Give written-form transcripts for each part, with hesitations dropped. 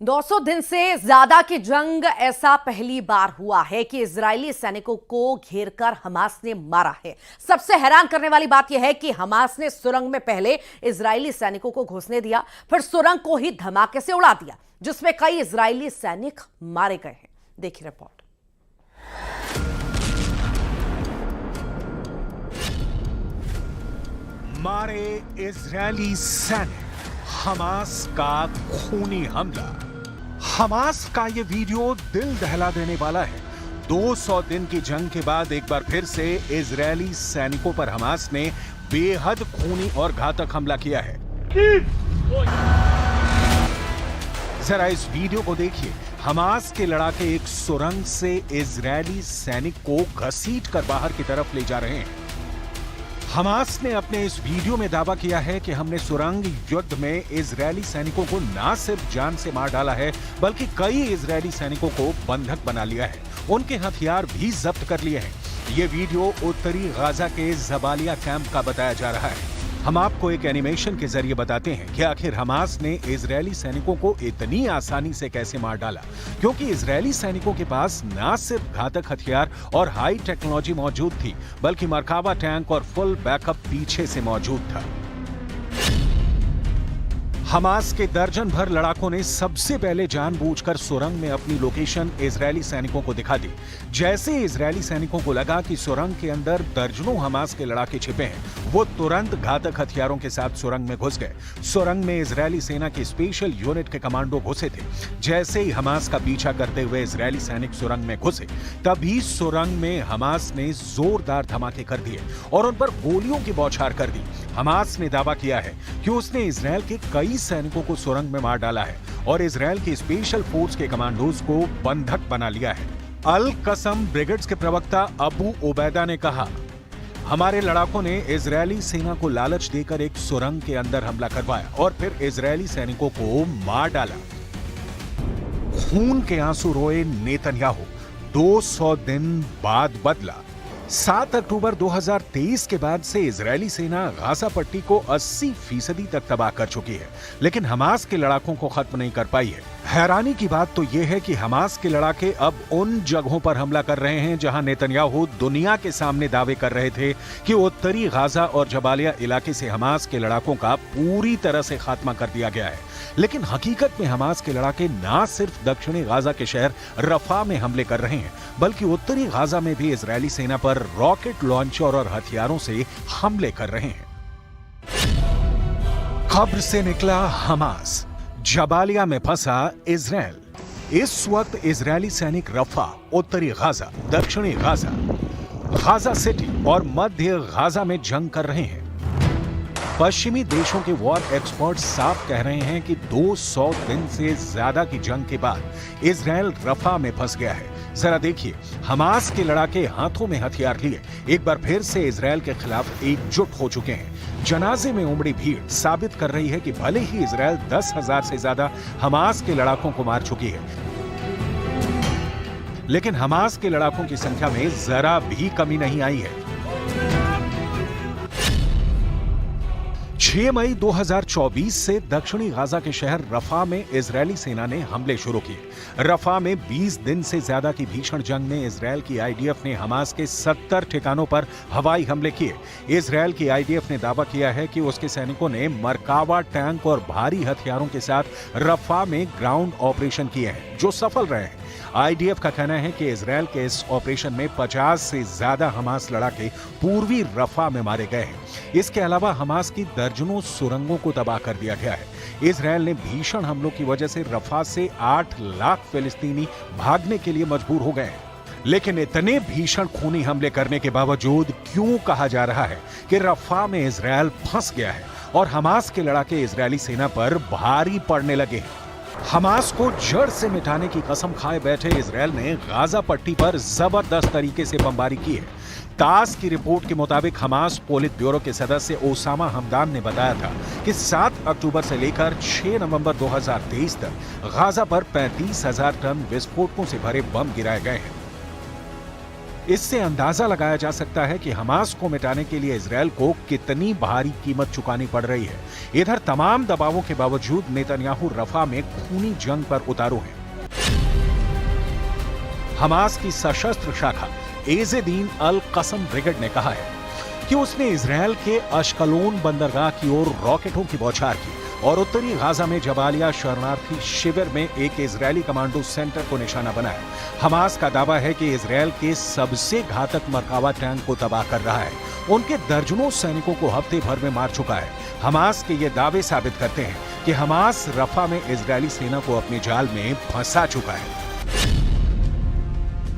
200 दिन से ज्यादा की जंग ऐसा पहली बार हुआ है कि इजरायली सैनिकों को घेरकर हमास ने मारा है। सबसे हैरान करने वाली बात यह है कि हमास ने सुरंग में पहले इजरायली सैनिकों को घुसने दिया, फिर सुरंग को ही धमाके से उड़ा दिया, जिसमें कई इजरायली सैनिक मारे गए हैं। देखिए रिपोर्ट। मारे इजरायली सैनिक, हमास का खूनी हमला। हमास का ये वीडियो दिल दहला देने वाला है। 200 दिन की जंग के बाद एक बार फिर से इजरायली सैनिकों पर हमास ने बेहद खूनी और घातक हमला किया है। जरा इस वीडियो को देखिए। हमास के लड़ाके एक सुरंग से इजरायली सैनिक को घसीटकर बाहर की तरफ ले जा रहे हैं। हमास ने अपने इस वीडियो में दावा किया है कि हमने सुरंग युद्ध में इजरायली सैनिकों को न सिर्फ जान से मार डाला है, बल्कि कई इजरायली सैनिकों को बंधक बना लिया है। उनके हथियार भी जब्त कर लिए हैं। ये वीडियो उत्तरी गाजा के जबालिया कैंप का बताया जा रहा है। हम आपको एक एनिमेशन के जरिए बताते हैं कि आखिर हमास ने इजरायली सैनिकों को इतनी आसानी से कैसे मार डाला, क्योंकि इजरायली सैनिकों के पास न सिर्फ घातक हथियार और हाई टेक्नोलॉजी मौजूद थी, बल्कि मरकाबा टैंक और फुल बैकअप पीछे से मौजूद था। हमास के दर्जन भर लड़ाकों ने सबसे पहले जानबूझकर सुरंग में अपनी लोकेशन इजरायली सैनिकों को दिखा दी। जैसे इजरायली सैनिकों को लगा कि सुरंग के अंदर दर्जनों हमास के लड़ाके छिपे हैं, वो तुरंत घातक हथियारों के साथ सुरंग में घुस गए। सुरंग में इजरायली सेना की स्पेशल यूनिट के कमांडो घुसे थे। जैसे ही हमास का पीछा करते हुए इजरायली सैनिक सुरंग में घुसे, तभी सुरंग में हमास ने जोरदार धमाके कर दिए और उन पर गोलियों की बौछार कर दी। हमास ने दावा किया है कि उसने इजरायल के कई सैनिकों को सुरंग में मार डाला है और इजरायल की स्पेशल फोर्स के कमांडोज को बंधक बना लिया है। अल कसम ब्रिगेड्स के प्रवक्ता अबू उबैदा ने कहा, हमारे लड़ाकों ने इजरायली सेना को लालच देकर एक सुरंग के अंदर हमला करवाया और फिर इजरायली सैनिकों को मार डाला। खून के आंसू रोए नेतन्याहू 200 दिन बाद बदला। 7 अक्टूबर 2023 के बाद से इजरायली सेना गाजा पट्टी को 80% तक तबाह कर चुकी है, लेकिन हमास के लड़ाकों को खत्म नहीं कर पाई है। हैरानी की बात तो यह है कि हमास के लड़ाके अब उन जगहों पर हमला कर रहे हैं जहां नेतन्याहू दुनिया के सामने दावे कर रहे थे कि उत्तरी गाजा और जबालिया इलाके से हमास के लड़ाकों का पूरी तरह से खात्मा कर दिया गया है। लेकिन हकीकत में हमास के लड़ाके न सिर्फ दक्षिणी गाजा के शहर रफा में हमले कर रहे हैं, बल्कि उत्तरी गाजा में भी इजरायली सेना पर रॉकेट लॉन्चर और हथियारों से हमले कर रहे हैं। कब्र से निकला हमास, जबालिया में फंसा इजरायल। इस वक्त इजरायली सैनिक रफा, उत्तरी गाजा, दक्षिणी गाजा, गाजा सिटी और मध्य गाजा में जंग कर रहे हैं। पश्चिमी देशों के वॉर एक्सपर्ट साफ कह रहे हैं कि 200 दिन से ज्यादा की जंग के बाद इजरायल रफा में फंस गया है। जरा देखिए, हमास के लड़ाके हाथों में हथियार लिए एक बार फिर से इजरायल के खिलाफ एकजुट हो चुके हैं। जनाजे में उमड़ी भीड़ साबित कर रही है कि भले ही इजरायल 10,000 से ज्यादा हमास के लड़ाकों को मार चुकी है, लेकिन हमास के लड़ाकों की संख्या में जरा भी कमी नहीं आई है। 6 मई 2024 से दक्षिणी गाजा के शहर रफा में इजरायली सेना ने हमले शुरू किए। रफा में 20 दिन से ज्यादा की भीषण जंग में इजरायल की आईडीएफ ने हमास के 70 ठिकानों पर हवाई हमले किए। इजरायल की आईडीएफ ने दावा किया है कि उसके सैनिकों ने मरकावा टैंक और भारी हथियारों के साथ रफा में ग्राउंड ऑपरेशन किए हैं, जो सफल रहे हैं। आईडीएफ का कहना है कि इजरायल के इस ऑपरेशन में 50 से ज्यादा हमास लड़ाके पूर्वी रफा में मारे गए हैं। इसके अलावा हमास की दर्जनों सुरंगों को तबाह कर दिया गया है। इजरायल ने भीषण हमलों की वजह से रफा से 8 लाख फिलिस्तीनी भागने के लिए मजबूर हो गए हैं। लेकिन इतने भीषण खूनी हमले करने के बावजूद क्यों कहा जा रहा है कि रफा में इजरायल फंस गया है और हमास के लड़ाके इजरायली सेना पर भारी पड़ने लगे हैं? हमास को जड़ से मिटाने की कसम खाए बैठे इजरायल ने गाजा पट्टी पर जबरदस्त तरीके से बमबारी की है। तास की रिपोर्ट के मुताबिक हमास पोलित ब्यूरो के सदस्य ओसामा हमदान ने बताया था कि 7 अक्टूबर से लेकर 6 नवंबर 2023 तक गाजा पर 35,000 टन विस्फोटकों से भरे बम गिराए गए हैं। इससे अंदाजा लगाया जा सकता है कि हमास को मिटाने के लिए इजरायल को कितनी भारी कीमत चुकानी पड़ रही है। इधर तमाम दबावों के बावजूद नेतन्याहू रफा में खूनी जंग पर उतारू हैं। हमास की सशस्त्र शाखा एज़ेदीन अल कसम ब्रिगेड ने कहा है कि उसने इजरायल के अश्कलोन बंदरगाह की ओर रॉकेटों की बौछार की और उत्तरी गाजा में जबालिया शरणार्थी शिविर में एक इजरायली कमांडो सेंटर को निशाना बनाया। हमास का दावा है कि इजरायल के सबसे घातक मरकावा टैंक को तबाह कर रहा है। उनके दर्जनों सैनिकों को हफ्ते भर में मार चुका है। हमास के ये दावे साबित करते हैं कि हमास रफा में इजरायली सेना को अपने जाल में फंसा चुका है।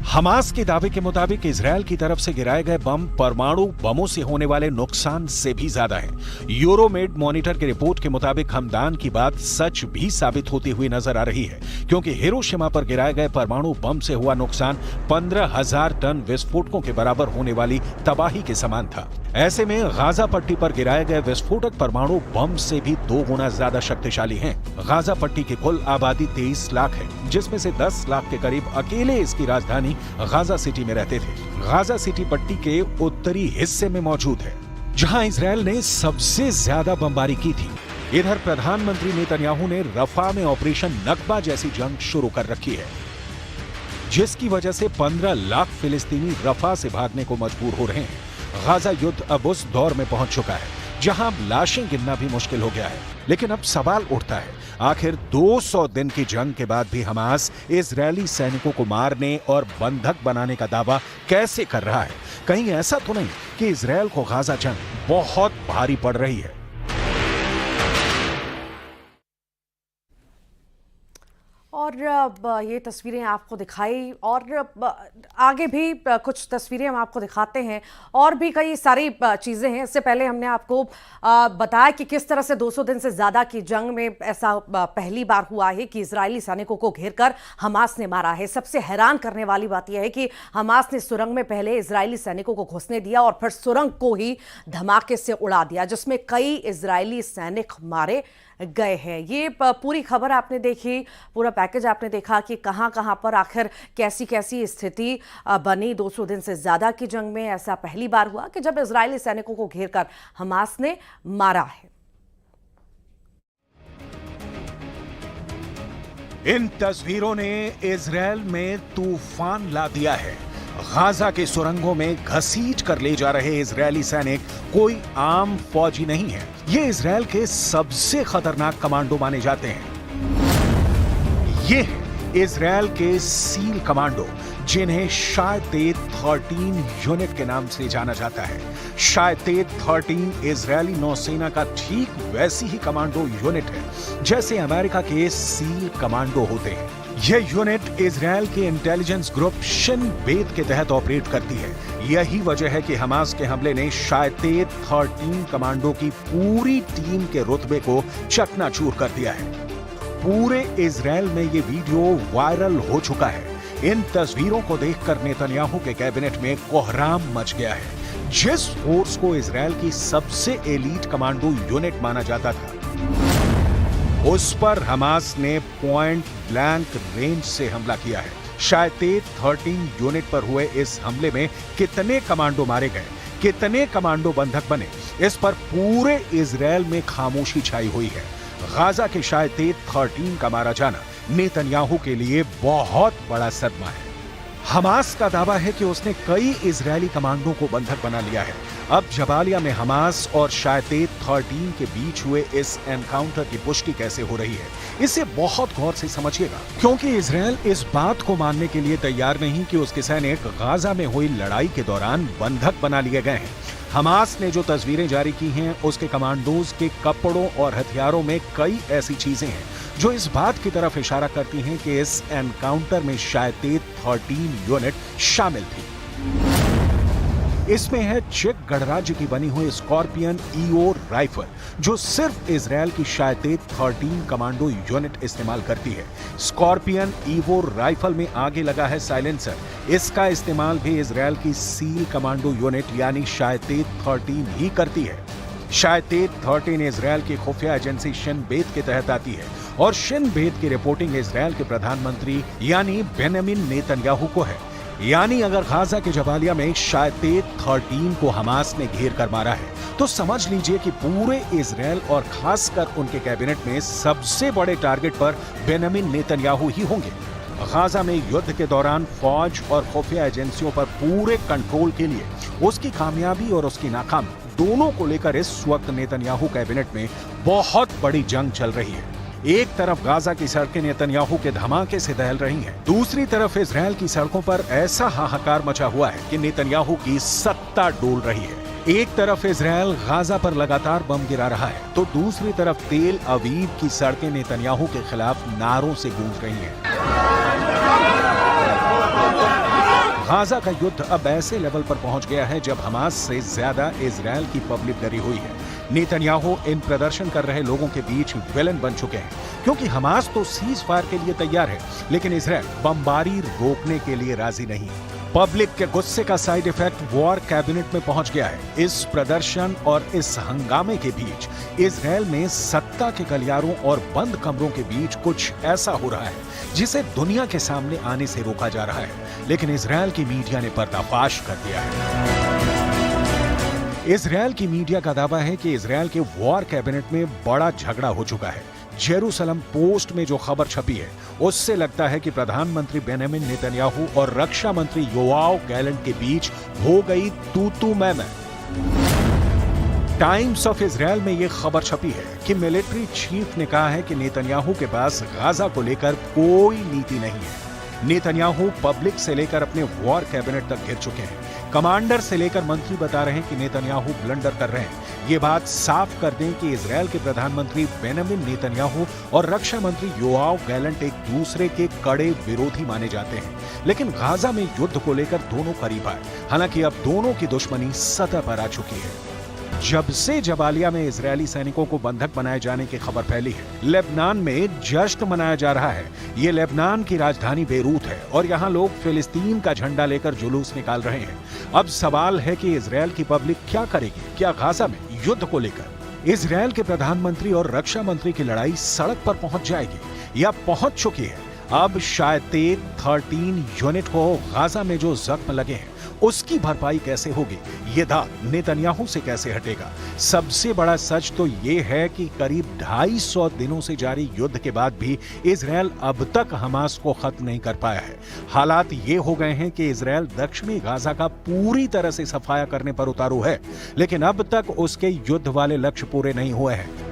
हमास के दावे के मुताबिक इजरायल की तरफ से गिराए गए बम परमाणु बमों से होने वाले नुकसान से भी ज्यादा है। यूरोमेड मॉनिटर की रिपोर्ट के मुताबिक हमदान की बात सच भी साबित होती हुई नजर आ रही है, क्योंकि हिरोशिमा पर गिराए गए परमाणु बम से हुआ नुकसान 15,000 टन विस्फोटकों के बराबर होने वाली तबाही के समान था। ऐसे में गाजा पट्टी पर गिराए गए विस्फोटक परमाणु बम से भी 2 गुना ज्यादा शक्तिशाली हैं। गाजा पट्टी की कुल आबादी 23 लाख है, जिसमें से 10 लाख के करीब अकेले इसकी राजधानी गाजा सिटी में रहते थे। गाजा सिटी पट्टी के उत्तरी हिस्से में मौजूद है, जहां इजरायल ने सबसे ज्यादा बमबारी की थी। इधर प्रधानमंत्री नेतन्याहू ने रफा में ऑपरेशन नकबा जैसी जंग शुरू कर रखी है, जिसकी वजह से 15 लाख फिलिस्तीनी रफा से भागने को मजबूर हो रहे हैं। गाजा युद्ध अब उस दौर में पहुंच चुका है जहां लाशें गिनना भी मुश्किल हो गया है। लेकिन अब सवाल उठता है, आखिर 200 दिन की जंग के बाद भी हमास इजरायली सैनिकों को मारने और बंधक बनाने का दावा कैसे कर रहा है? कहीं ऐसा तो नहीं कि इजरायल को गाजा जंग बहुत भारी पड़ रही है? और ये तस्वीरें आपको दिखाई और आगे भी कुछ तस्वीरें हम आपको दिखाते हैं और भी कई सारी चीज़ें हैं। इससे पहले हमने आपको बताया कि किस तरह से 200 दिन से ज़्यादा की जंग में ऐसा पहली बार हुआ है कि इजरायली सैनिकों को घेरकर हमास ने मारा है। सबसे हैरान करने वाली बात यह है कि हमास ने सुरंग में पहले इजरायली सैनिकों को घुसने दिया और फिर सुरंग को ही धमाके से उड़ा दिया, जिसमें कई इजरायली सैनिक मारे गए हैं। ये पूरी खबर आपने देखी, पूरा पैकेज आपने देखा कि कहां कहां पर आखिर कैसी कैसी स्थिति बनी। 200 दिन से ज्यादा की जंग में ऐसा पहली बार हुआ कि जब इजरायली सैनिकों को घेरकर हमास ने मारा है। इन तस्वीरों ने इजरायल में तूफान ला दिया है। गाजा के सुरंगों में घसीट कर ले जा रहे इजरायली सैनिक कोई आम फौजी नहीं है। ये इजरायल के सबसे खतरनाक कमांडो माने जाते हैं। ये है इजरायल के सील कमांडो, जिन्हें शायतेद 13 यूनिट के नाम से जाना जाता है। शायतेद 13 इजरायली नौसेना का ठीक वैसी ही कमांडो यूनिट है जैसे अमेरिका के सील कमांडो होते हैं। यह यूनिट इजरायल के इंटेलिजेंस ग्रुप शिन बेत के तहत ऑपरेट करती है। यही वजह है कि हमास के हमले ने शायतेद 13 कमांडो की पूरी टीम के रुतबे को चकनाचूर कर दिया है। पूरे इजरायल में ये वीडियो वायरल हो चुका है। इन तस्वीरों को देखकर नेतन्याहू के कैबिनेट में कोहराम मच गया है। जिस फोर्स को इजरायल की सबसे एलीट कमांडो यूनिट माना जाता था, उस पर हमास ने पॉइंट ब्लैंक रेंज से हमला किया है। शायतेद 13 यूनिट पर हुए इस हमले में कितने कमांडो मारे गए, कितने कमांडो बंधक बने, इस पर पूरे इजरायल में खामोशी छाई हुई है। गाजा के शायतेद 13 का मारा जाना नेतन्याहू के लिए बहुत बड़ा सदमा है। हमास का दावा है कि उसने कई इजरायली कमांडो को बंधक बना लिया है। अब जबालिया में हमास और शायतेद 13 के बीच हुए इस एनकाउंटर की पुष्टि कैसे हो रही है, इसे बहुत गौर से समझिएगा, क्योंकि इजरायल इस बात को मानने के लिए तैयार नहीं कि उसके सैनिक गाजा में हुई लड़ाई के दौरान बंधक बना लिए गए हैं। हमास ने जो तस्वीरें जारी की हैं, उसके कमांडोज के कपड़ों और हथियारों में कई ऐसी चीजें हैं जो इस बात की तरफ इशारा करती हैं कि इस एनकाउंटर में शायतेद 13 यूनिट शामिल थी। इसमें है चेक गणराज्य की बनी हुई स्कॉर्पियन ईओ राइफल, जो सिर्फ इजरायल की शायतेद 13 कमांडो यूनिट इस्तेमाल करती है। स्कॉर्पियन ईवो राइफल में आगे लगा है साइलेंसर। इसका इस्तेमाल भी इजरायल की सील कमांडो यूनिट यानी शायतेद 13 ही करती है। शायतेद 13 इजरायल की खुफिया एजेंसी शिन बेत के तहत आती है और शिन बेत की रिपोर्टिंग इजरायल के प्रधानमंत्री यानी बेंजामिन नेतन्याहू को है। यानी अगर गाजा के जबालिया में शायतेद 13 को हमास ने घेर कर मारा है, तो समझ लीजिए कि पूरे इजराइल और खासकर उनके कैबिनेट में सबसे बड़े टारगेट पर बेंजामिन नेतन्याहू ही होंगे। गाजा में युद्ध के दौरान फौज और खुफिया एजेंसियों पर पूरे कंट्रोल के लिए उसकी कामयाबी और उसकी नाकामी दोनों को लेकर इस वक्त नेतन्याहू कैबिनेट में बहुत बड़ी जंग चल रही है। एक तरफ गाजा की सड़कें नेतन्याहू के धमाके से दहल रही हैं, दूसरी तरफ इजराइल की सड़कों पर ऐसा हाहाकार मचा हुआ है कि नेतन्याहू की सत्ता डोल रही है। एक तरफ इजराइल गाजा पर लगातार बम गिरा रहा है, तो दूसरी तरफ तेल अवीव की सड़कें नेतन्याहू के खिलाफ नारों से गूंज रही हैं। गाजा का युद्ध अब ऐसे लेवल पर पहुंच गया है जब हमास से ज्यादा इजराइल की पब्लिक डरी हुई है। नेतन्याहू इन प्रदर्शन कर रहे लोगों के बीच विलन बन चुके हैं, क्योंकि हमास तो सीज फायर के लिए तैयार है, लेकिन इजराइल बमबारी रोकने के लिए राजी नहीं। पब्लिक के गुस्से का साइड इफेक्ट वॉर कैबिनेट में पहुंच गया है। इस प्रदर्शन और इस हंगामे के बीच इजराइल में सत्ता के गलियारों और बंद कमरों के बीच कुछ ऐसा हो रहा है जिसे दुनिया के सामने आने से रोका जा रहा है, लेकिन इजराइल की मीडिया ने पर्दाफाश कर दिया है। इजराइल की मीडिया का दावा है कि इजराइल के वॉर कैबिनेट में बड़ा झगड़ा हो चुका है। जेरूसलम पोस्ट में जो खबर छपी है, उससे लगता है कि प्रधानमंत्री बेंजामिन नेतन्याहू और रक्षा मंत्री योआव गैलेंट के बीच हो गई तू मैं। टाइम्स ऑफ इजराइल में यह खबर छपी है कि मिलिट्री चीफ ने कहा है कि नेतन्याहू के पास गाजा को लेकर कोई नीति नहीं है। नेतन्याहू पब्लिक से लेकर अपने वॉर कैबिनेट तक घिर चुके हैं। कमांडर से लेकर मंत्री बता रहे हैं कि नेतन्याहू ब्लंडर कर रहे हैं। ये बात साफ कर दें कि इजराइल के प्रधानमंत्री बेंजामिन नेतन्याहू और रक्षा मंत्री योआव गैलेंट एक दूसरे के कड़े विरोधी माने जाते हैं, लेकिन गाजा में युद्ध को लेकर दोनों करीब आए। हालांकि अब दोनों की दुश्मनी सतह पर आ चुकी है। जब से जबालिया में इजरायली सैनिकों को बंधक बनाए जाने की खबर फैली है, लेबनान में जश्न मनाया जा रहा है। ये लेबनान की राजधानी बेरूत है और यहाँ लोग फिलिस्तीन का झंडा लेकर जुलूस निकाल रहे हैं। अब सवाल है कि इजरायल की पब्लिक क्या करेगी? क्या गाजा में युद्ध को लेकर इजरायल के प्रधानमंत्री और रक्षा मंत्री की लड़ाई सड़क पर पहुंच जाएगी या पहुंच चुकी है? अब शायतेद 13 यूनिट को गाजा में जो जख्म लगे हैं, उसकी भरपाई कैसे होगी? ये दाग नेतन्याहू से कैसे हटेगा? सबसे बड़ा सच तो ये है कि करीब 250 दिनों से जारी युद्ध के बाद भी इजरायल अब तक हमास को खत्म नहीं कर पाया है। हालात ये हो गए हैं कि इजरायल दक्षिणी गाजा का पूरी तरह से सफाया करने पर उतारू है, लेकिन अब तक उसके युद्ध वाले लक्ष्य पूरे नहीं हुए हैं।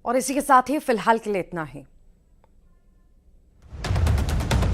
और इसी के साथ ही फिलहाल के लिए इतना ही।